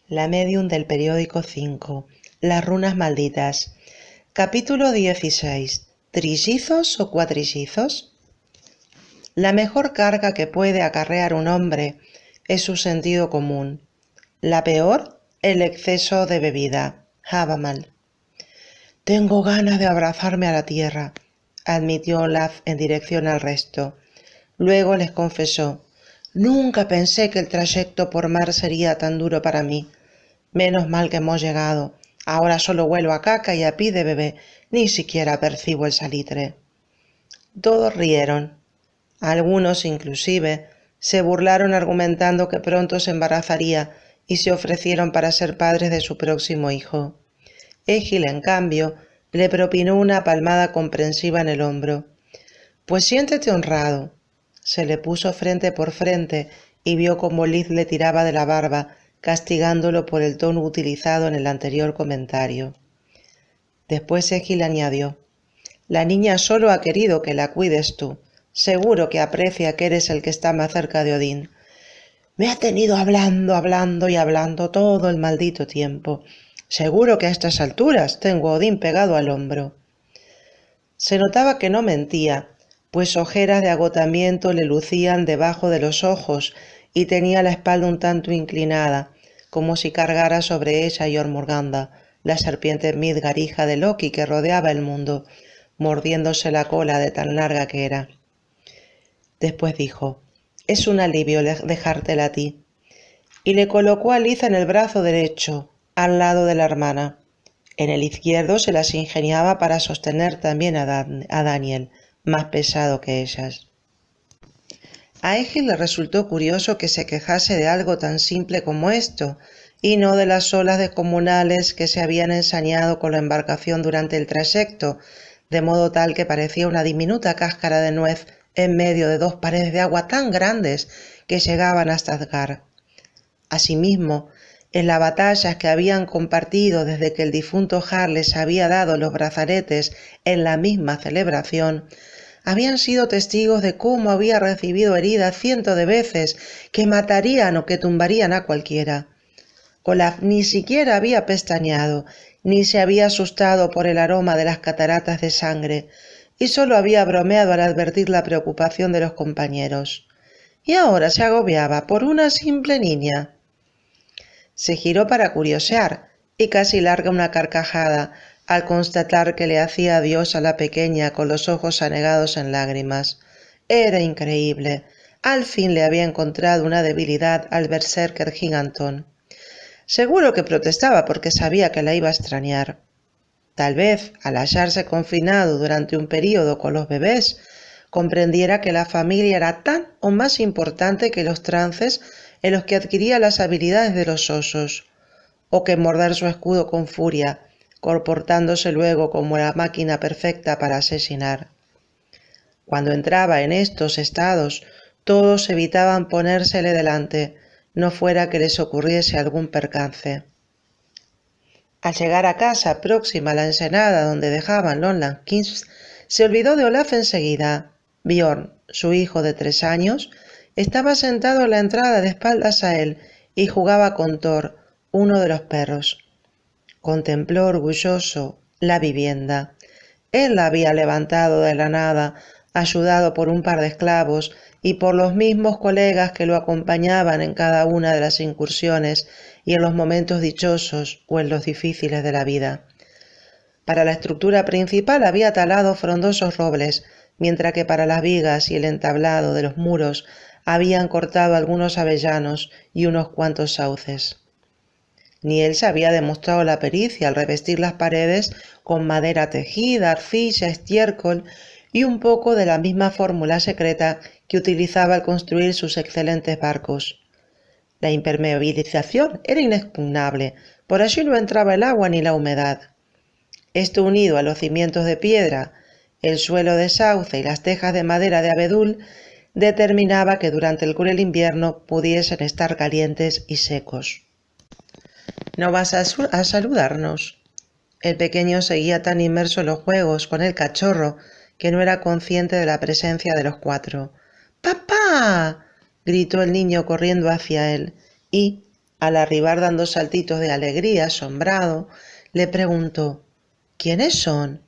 La médium del periódico 5. Las runas malditas. Capítulo 16. ¿Trillizos o cuatrillizos? La mejor carga que puede acarrear un hombre es su sentido común. La peor, el exceso de bebida. Habermas. «Tengo ganas de abrazarme a la tierra», admitió Olaf en dirección al resto. Luego les confesó: «Nunca pensé que el trayecto por mar sería tan duro para mí. Menos mal que hemos llegado. Ahora solo huelo a caca y a pi de bebé. Ni siquiera percibo el salitre». Todos rieron. Algunos, inclusive, se burlaron argumentando que pronto se embarazaría y se ofrecieron para ser padres de su próximo hijo. Egil, en cambio, le propinó una palmada comprensiva en el hombro. «Pues siéntete honrado». Se le puso frente por frente y vio cómo Liz le tiraba de la barba, castigándolo por el tono utilizado en el anterior comentario. Después Egil añadió: «La niña solo ha querido que la cuides tú. Seguro que aprecia que eres el que está más cerca de Odín. Me ha tenido hablando y hablando todo el maldito tiempo. Seguro que a estas alturas tengo a Odín pegado al hombro». Se notaba que no mentía, pues ojeras de agotamiento le lucían debajo de los ojos y tenía la espalda un tanto inclinada, como si cargara sobre ella Jormungandr, la serpiente Midgard, hija de Loki, que rodeaba el mundo, mordiéndose la cola de tan larga que era. Después dijo: «Es un alivio dejártela a ti», y le colocó a Liz en el brazo derecho, al lado de la hermana. En el izquierdo se las ingeniaba para sostener también a Daniel, más pesado que ellas. A Egil le resultó curioso que se quejase de algo tan simple como esto, y no de las olas descomunales que se habían ensañado con la embarcación durante el trayecto, de modo tal que parecía una diminuta cáscara de nuez en medio de dos paredes de agua tan grandes que llegaban hasta Asgard. Asimismo, en las batallas que habían compartido desde que el difunto Har les había dado los brazaretes en la misma celebración, habían sido testigos de cómo había recibido heridas cientos de veces que matarían o que tumbarían a cualquiera. Olaf ni siquiera había pestañeado, ni se había asustado por el aroma de las cataratas de sangre, y solo había bromeado al advertir la preocupación de los compañeros. Y ahora se agobiaba por una simple niña. Se giró para curiosear y casi larga una carcajada al constatar que le hacía adiós a la pequeña con los ojos anegados en lágrimas. Era increíble. Al fin le había encontrado una debilidad al berserker gigantón. Seguro que protestaba porque sabía que la iba a extrañar. Tal vez, al hallarse confinado durante un período con los bebés, comprendiera que la familia era tan o más importante que los trances en los que adquiría las habilidades de los osos, o que morder su escudo con furia, comportándose luego como la máquina perfecta para asesinar. Cuando entraba en estos estados, todos evitaban ponérsele delante, no fuera que les ocurriese algún percance. Al llegar a casa, próxima a la ensenada donde dejaban los Langkins, se olvidó de Olaf enseguida. Bjorn, su hijo de 3 años, estaba sentado en la entrada de espaldas a él y jugaba con Thor, uno de los perros. Contempló orgulloso la vivienda. Él la había levantado de la nada, ayudado por un par de esclavos y por los mismos colegas que lo acompañaban en cada una de las incursiones y en los momentos dichosos o en los difíciles de la vida. Para la estructura principal había talado frondosos robles, mientras que para las vigas y el entablado de los muros habían cortado algunos avellanos y unos cuantos sauces. Ni él se había demostrado la pericia al revestir las paredes con madera tejida, arcilla, estiércol y un poco de la misma fórmula secreta que utilizaba al construir sus excelentes barcos. La impermeabilización era inexpugnable, por allí no entraba el agua ni la humedad. Esto, unido a los cimientos de piedra, el suelo de sauce y las tejas de madera de abedul, determinaba que durante el cruel invierno pudiesen estar calientes y secos. «¿No vas a saludarnos?» El pequeño seguía tan inmerso en los juegos con el cachorro que no era consciente de la presencia de los 4. «¡Papá!», gritó el niño corriendo hacia él y, Al arribar dando saltitos de alegría, asombrado, le preguntó «¿Quiénes son?»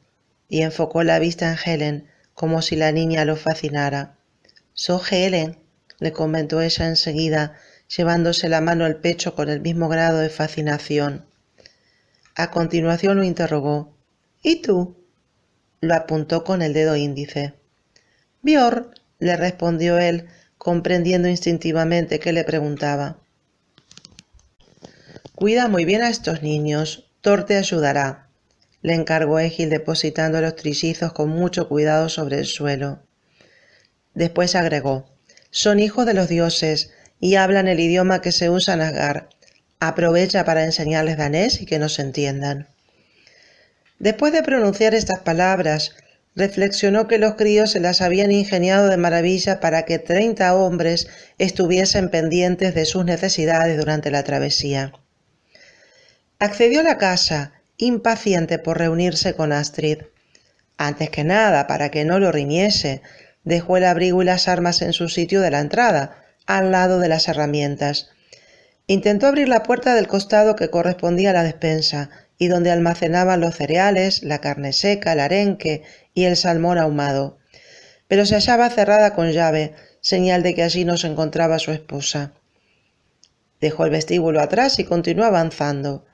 y enfocó la vista en Helen, como si la niña lo fascinara. «Soy Helen», le comentó ella enseguida, llevándose la mano al pecho con el mismo grado de fascinación. A continuación lo interrogó. «¿Y tú?» Lo apuntó con el dedo índice. «Björn», le respondió él, comprendiendo instintivamente que le preguntaba. «Cuida muy bien a estos niños, Thor te ayudará», le encargó Egil depositando los trillizos con mucho cuidado sobre el suelo. Después agregó, «Son hijos de los dioses y hablan el idioma que se usa en Asgard. Aprovecha para enseñarles danés y que nos entiendan». Después de pronunciar estas palabras, reflexionó que los críos se las habían ingeniado de maravilla para que 30 hombres estuviesen pendientes de sus necesidades durante la travesía. Accedió a la casa, impaciente por reunirse con Astrid. Antes que nada, para que no lo riñese, dejó el abrigo y las armas en su sitio de la entrada, al lado de las herramientas. Intentó abrir la puerta del costado que correspondía a la despensa y donde almacenaban los cereales, la carne seca, el arenque y el salmón ahumado. Pero se hallaba cerrada con llave, señal de que allí no se encontraba su esposa. Dejó el vestíbulo atrás y continuó avanzando.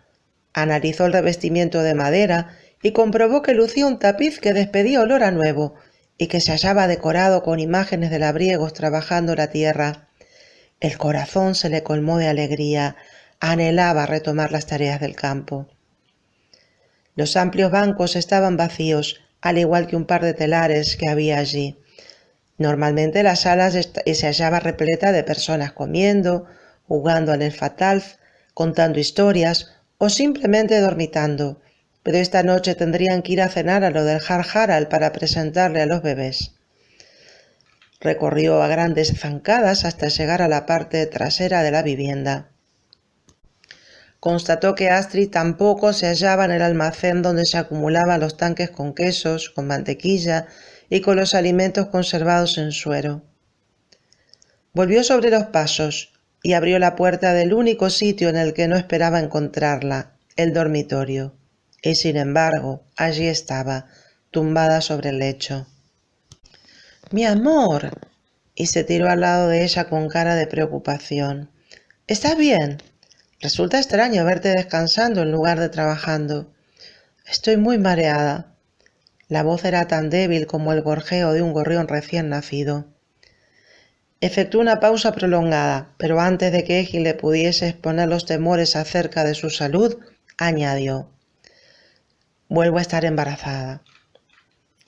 Analizó el revestimiento de madera y comprobó que lucía un tapiz que despedía olor a nuevo y que se hallaba decorado con imágenes de labriegos trabajando la tierra. El corazón se le colmó de alegría, anhelaba retomar las tareas del campo. Los amplios bancos estaban vacíos, al igual que un par de telares que había allí. Normalmente la sala se hallaba repleta de personas comiendo, jugando al Elfatalf, contando historias o simplemente dormitando, pero esta noche tendrían que ir a cenar a lo del Harald para presentarle a los bebés. Recorrió a grandes zancadas hasta llegar a la parte trasera de la vivienda. Constató que Astrid tampoco se hallaba en el almacén donde se acumulaban los tanques con quesos, con mantequilla y con los alimentos conservados en suero. Volvió sobre los pasos y abrió la puerta del único sitio en el que no esperaba encontrarla, el dormitorio. Y sin embargo, allí estaba, tumbada sobre el lecho. «Mi amor», y se tiró al lado de ella con cara de preocupación. «¿Estás bien? Resulta extraño verte descansando en lugar de trabajando». «Estoy muy mareada». La voz era tan débil como el gorjeo de un gorrión recién nacido. Efectuó una pausa prolongada, pero antes de que Egil le pudiese exponer los temores acerca de su salud, añadió, «Vuelvo a estar embarazada».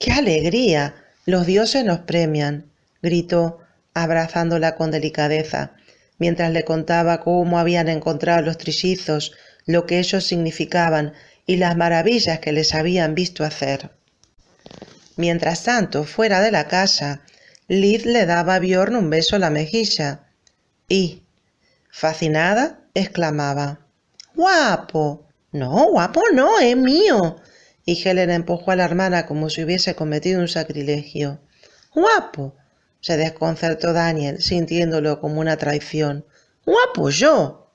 «¡Qué alegría! Los dioses nos premian», gritó, abrazándola con delicadeza, mientras le contaba cómo habían encontrado los trillizos, lo que ellos significaban y las maravillas que les habían visto hacer. Mientras tanto, fuera de la casa, Liv le daba a Björn un beso en la mejilla y, fascinada, exclamaba, «¡Guapo! No, guapo no, es mío». Y Helen empujó a la hermana como si hubiese cometido un sacrilegio. «¡Guapo!», se desconcertó Daniel, sintiéndolo como una traición. «¡Guapo yo!».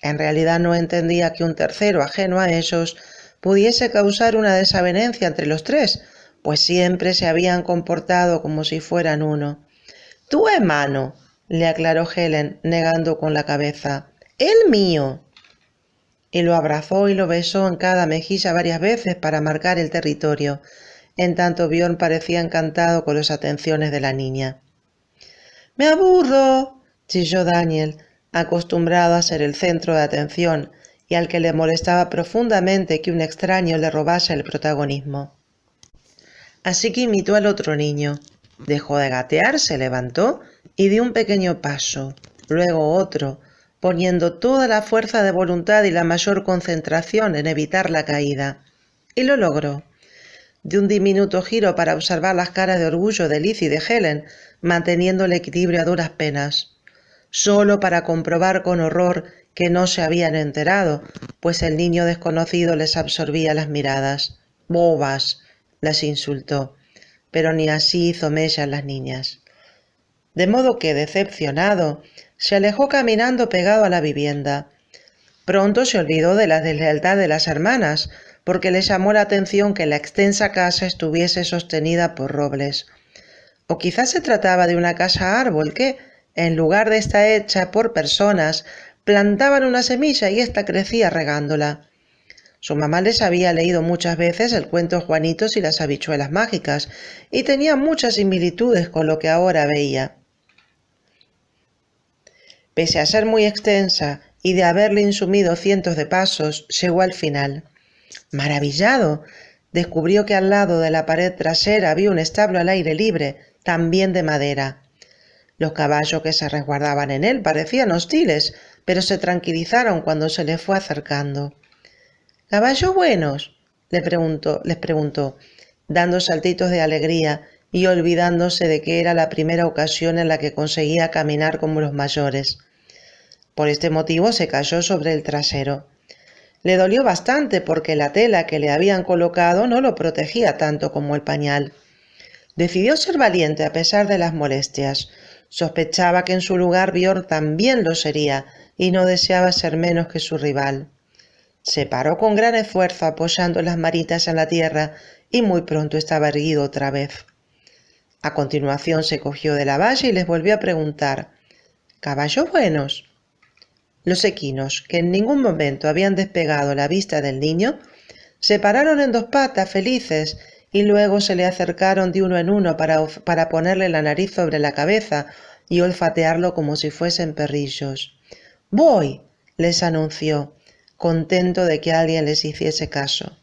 En realidad no entendía que un tercero ajeno a ellos pudiese causar una desavenencia entre los tres, pues siempre se habían comportado como si fueran uno. «Tu hermano», le aclaró Helen, negando con la cabeza. «El mío». Y lo abrazó y lo besó en cada mejilla varias veces para marcar el territorio. En tanto Björn parecía encantado con las atenciones de la niña. «Me aburro», chilló Daniel, acostumbrado a ser el centro de atención y al que le molestaba profundamente que un extraño le robase el protagonismo. Así que imitó al otro niño. Dejó de gatear, se levantó y dio un pequeño paso, luego otro, poniendo toda la fuerza de voluntad y la mayor concentración en evitar la caída. Y lo logró. Dio un diminuto giro para observar las caras de orgullo de Liz y de Helen, manteniendo el equilibrio a duras penas. Solo para comprobar con horror que no se habían enterado, pues el niño desconocido les absorbía las miradas. «Bobas», las insultó, pero ni así hizo mella en las niñas. De modo que, decepcionado, se alejó caminando pegado a la vivienda. Pronto se olvidó de la deslealtad de las hermanas, porque le llamó la atención que la extensa casa estuviese sostenida por robles. O quizás se trataba de una casa árbol que, en lugar de estar hecha por personas, plantaban una semilla y ésta crecía regándola. Su mamá les había leído muchas veces el cuento Juanitos y las habichuelas mágicas, y tenía muchas similitudes con lo que ahora veía. Pese a ser muy extensa y de haberle insumido cientos de pasos, llegó al final. Maravillado, descubrió que al lado de la pared trasera había un establo al aire libre, también de madera. Los caballos que se resguardaban en él parecían hostiles, pero se tranquilizaron cuando se les fue acercando. —¿Caballos buenos? les preguntó, dando saltitos de alegría y olvidándose de que era la primera ocasión en la que conseguía caminar como los mayores. Por este motivo se cayó sobre el trasero. Le dolió bastante porque la tela que le habían colocado no lo protegía tanto como el pañal. Decidió ser valiente a pesar de las molestias. Sospechaba que en su lugar Björn también lo sería y no deseaba ser menos que su rival. Se paró con gran esfuerzo apoyando las manitas en la tierra y muy pronto estaba erguido otra vez. A continuación se cogió de la valla y les volvió a preguntar: —¿Caballos buenos? Los equinos, que en ningún momento habían despegado la vista del niño, se pararon en dos patas felices y luego se le acercaron de uno en uno para ponerle la nariz sobre la cabeza y olfatearlo como si fuesen perrillos. —¡Voy! —les anunció, contento de que alguien le hiciese caso.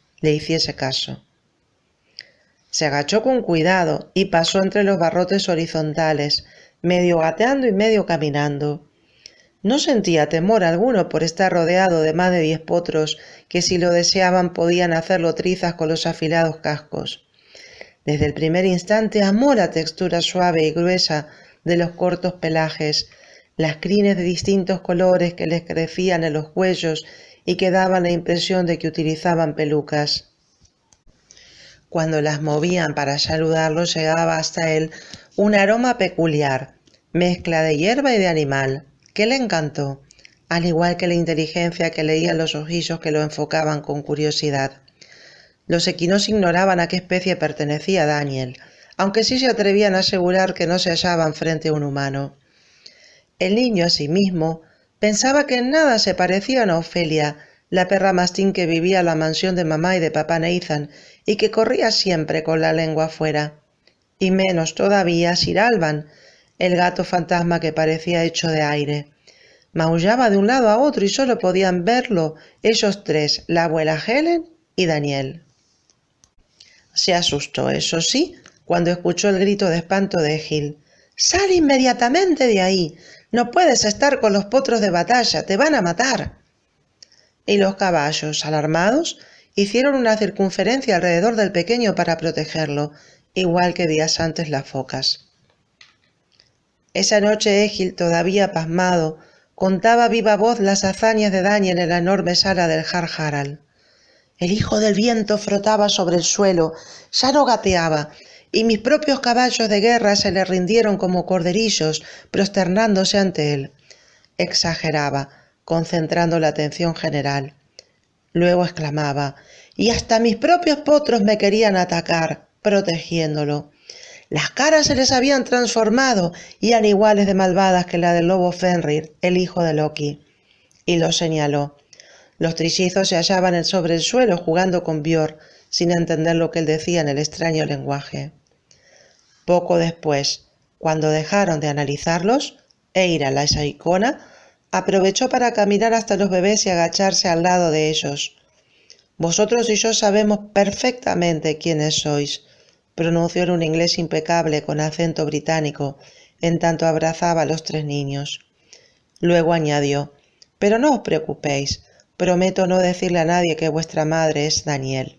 Se agachó con cuidado y pasó entre los barrotes horizontales, medio gateando y medio caminando. No sentía temor alguno por estar rodeado de más de 10 potros que, si lo deseaban, podían hacerlo trizas con los afilados cascos. Desde el primer instante amó la textura suave y gruesa de los cortos pelajes, las crines de distintos colores que les crecían en los cuellos y que daban la impresión de que utilizaban pelucas. Cuando las movían para saludarlo llegaba hasta él un aroma peculiar, mezcla de hierba y de animal, que le encantó, al igual que la inteligencia que leía en los ojillos que lo enfocaban con curiosidad. Los equinos ignoraban a qué especie pertenecía Daniel, aunque sí se atrevían a asegurar que no se hallaban frente a un humano. El niño, asimismo, pensaba que en nada se parecían a Ofelia, la perra mastín que vivía en la mansión de mamá y de papá Nathan y que corría siempre con la lengua afuera. Y menos todavía a Sir Alban, el gato fantasma que parecía hecho de aire. Maullaba de un lado a otro y solo podían verlo ellos tres, la abuela Helen y Daniel. Se asustó, eso sí, cuando escuchó el grito de espanto de Gil. —¡Sal inmediatamente de ahí! ¡No puedes estar con los potros de batalla! ¡Te van a matar! Y los caballos, alarmados, hicieron una circunferencia alrededor del pequeño para protegerlo, igual que días antes las focas. Esa noche Egil, todavía pasmado, contaba a viva voz las hazañas de Daniel en la enorme sala del Jarl Harald. El hijo del viento frotaba sobre el suelo, ya no gateaba, y mis propios caballos de guerra se le rindieron como corderillos, prosternándose ante él. Exageraba, concentrando la atención general. Luego exclamaba: —Y hasta mis propios potros me querían atacar, protegiéndolo. Las caras se les habían transformado y eran iguales de malvadas que la del lobo Fenrir, el hijo de Loki. Y lo señaló. Los trillizos se hallaban sobre el suelo jugando con Björn, sin entender lo que él decía en el extraño lenguaje. Poco después, cuando dejaron de analizarlos, Eira, la icona, aprovechó para caminar hasta los bebés y agacharse al lado de ellos. —Vosotros y yo sabemos perfectamente quiénes sois —pronunció en un inglés impecable con acento británico, en tanto abrazaba a los 3 niños. Luego añadió: —Pero no os preocupéis, prometo no decirle a nadie que vuestra madre es Daniel.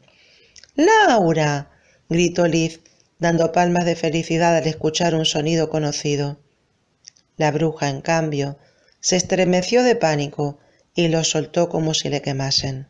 —¡Laura! —gritó Liz, dando palmas de felicidad al escuchar un sonido conocido. La bruja, en cambio, se estremeció de pánico y los soltó como si le quemasen.